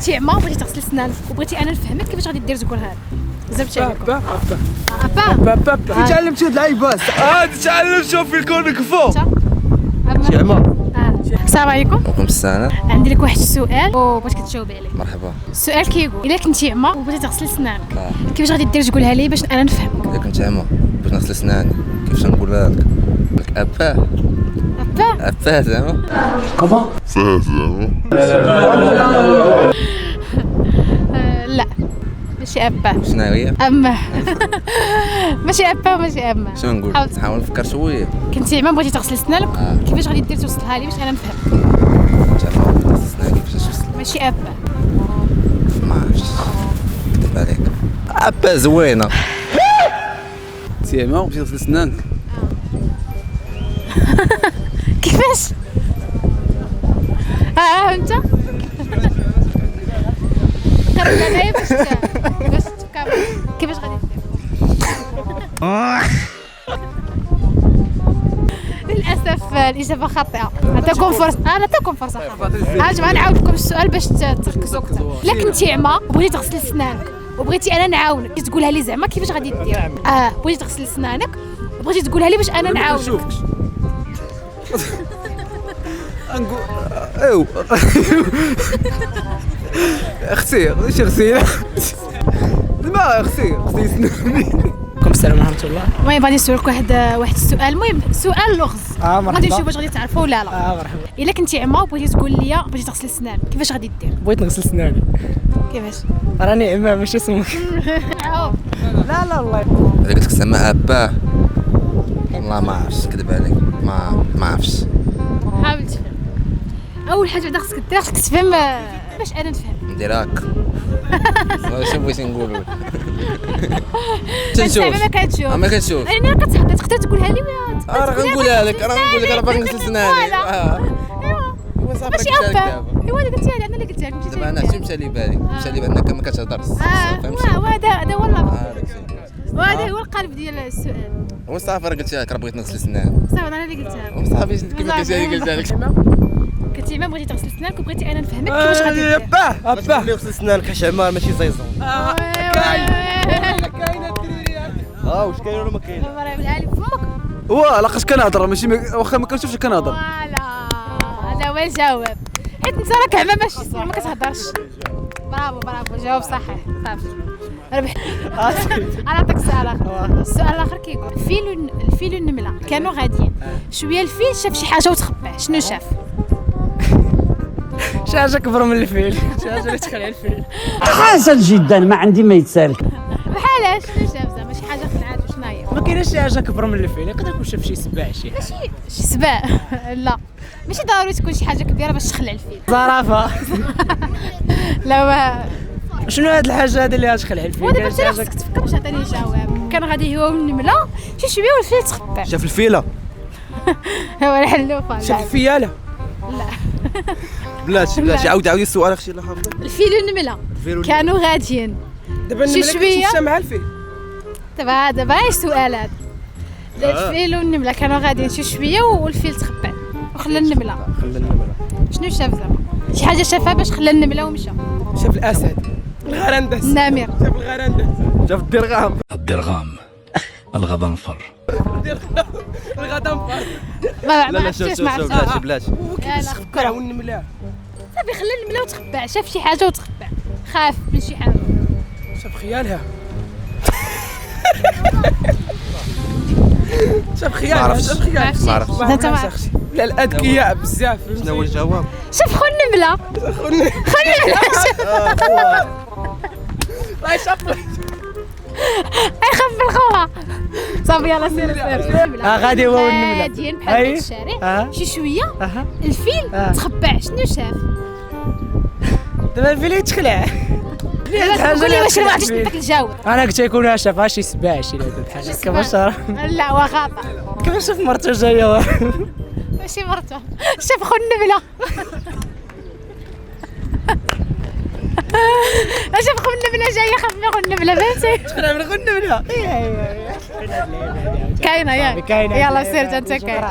كنتي عما وبغيتي تغسلي سنانك وبغيتي انا نفهمك كيفاش غادي دير تقولها لي زعما با با تعلمتي هاد اللعيبات تعلم شوف الكون كفو عما. السلام عليكم. وعليكم السلام. عندي لك واحد السؤال وبغيتك تجاوبي عليه. مرحبا. السؤال كيقول الا كنتي عما وبغيتي تغسلي سنانك كيفاش غادي دير تقولها لي باش انا نفهمك؟ الا كنت عما باش نغسل سناني كيفاش نقولها لك ابا ابا زعما كومون لا ماشي ابا. شنو هي اما ماشي ابا وماشي اما. شنو نقول نحاول نفكر شويه. كنتي عما بغيتي تغسلي سنانك كيفاش غادي دير توصلها لي باش انا نفهمك؟ كنت عما بغيت نغسل سناني كيفاش نغسل ماشي ابا. ما عرفتش نكذب عليك ابا زوينه. انتي عما بغيتي تغسل سنانك كيفاش؟ انت قرب عليا باش تفكر كيفاش غادي دير. للاسف الاجابه خاطئه. نعطيكم فرصه نعطيكم فرصه اخرى. نعاود لكم السؤال باش تركزوا اكثر. الا كنتي عما بغيتي تغسلي سنانك وبغيتي انا نعاونك تقولها لي زعما كيفاش غادي دير؟ بغيتي تغسلي سنانك وبغيتي تقولها لي باش انا نعاونك. نقول ايوا اختي شي غسيله ما اختي سناني. عليكم السلام ورحمة الله. المهم غادي نسولك واحد السؤال. المهم سؤال لغز. مرحبا. غادي نشوف واش غادي تعرفوا ولا لا. مرحبا. الا كنتي عما وبغيتي تقول لي بغيتي تغسلي سنانك كيفاش غادي دير؟ بغيت نغسل سناني. كيفاش؟ راني عمام ماشي سمك. لا والله. الا قلت لك سما ابا والله ما عرفتش نكذب عليك ما عرفتش. حاول تفهم. اول حاجه بعدا خصك دير خصك تفهم باش انا نفهم. ندير هاك شوف بغيتي نقول لك ما كنشوف ما كنشوف انا كتحضر تقدر تقولها لي راه غنقولها لك راه باغي نغسل سناني. ايوا ماشي ابا. ايوا اللي قلتيها لي انا اللي قلتها لك. دابا انا مشى لي بالي انك ما كتهضرش فهمتي. هذا هو اللفظ وهذا هو القلب ديال السؤال. وصافي راه قلت لك راه بغيت نغسل سناني صافي انا اللي قلتها لك. وصافي كيما قلتها لك كنتي عما بغيتي تغسل سنانك وبغيتي انا نفهمك كيفاش غادي دير. ابا غسل سنانك حيت عمار ماشي زيزون. كاينه الدريري واش كاين ولا ما كاين؟ بالها لي فمك. لاقاش كنهضر ماشي واخا ما كنشوفش كنهضر. فوالا هذا هو الجواب. حيت انت راك عما ماشي ما كتهضرش. برافو جواب صحيح. صافي ربحت. انا نعطيك سؤال اخر. السؤال الاخر كيقول الفيل والنمله كانوا غاديين شويه الفيل شاف شي حاجه وتخبى. شنو شاف؟ شي حاجة أكبر من الفيل. شي حاجة اللي تخلع الفيل. حسن جدا ما عندي ما يتسالك. بحال شنو شاف زعما شي حاجه خلعات وشنو هي؟ ما كايناش شي حاجة أكبر من الفيل. يقدر يكون شاف شي سباع شي حاجة. شي سباع. لا ماشي ضروري تكون شي حاجه كبيره باش تخلع الفيل. زرافة. لا شنو هاد الحاجة هادي اللي غتخلع الفيل؟ ودابا انت خصك تفكر باش تعطيني جواب. كان غادي هو والنمله شي شويه والفيل تخبى. شاف الفيله هو الحلوفه. شاف الفيالة. لا بلاتي عاودي السؤال اختي الله يحفظك. الفيل والنمله كانوا غاديين دابا شي شويه. كتمشى مع الفيل. دابا ايش السؤال هذا؟ الفيل والنمله كانوا غاديين شي شويه والفيل تخبى وخلى النمله. شنو شاف زعما؟ شي حاجه شافها باش خلى النمله ومشى. شاف الأسد. الغرندس. النمر. شاف الغرندس. شاف الدرغام الغضنفر الغضنفر. ما عرفتش بلاتي يلا فكر. والنملة. صافي خلى النمله وتخبى. شاف شي حاجه وتخبى. خاف من شي حاجه. شاف خيالها. شاف خيالها. شاف خيالها. ما عرفتش. انت ما عرفتش. لا الأذكياء بزاف. شنو هو الجواب؟ شاف خو النمله. الله يشفر. يخاف من خوها. صافي يلا سير. غادي هو والنملة. غاديين بحال هكا الشارع شي شويه الفيل تخبع. شنو شاف؟ دابا الفيل يتخلع. قول لي واش ما عرفتش نديك الجواب. انا قلت يكون شافها شي سباع شي لعبه بحال هكا كيفاش لا هو خطا. كيفاش شاف مرته جايه ماشي مرته شاف خو النمله. شاف خو النمله جايه خاف من خو النمله فهمتي؟ تخلع من غنمله. كاينه يلا سير انت كاين.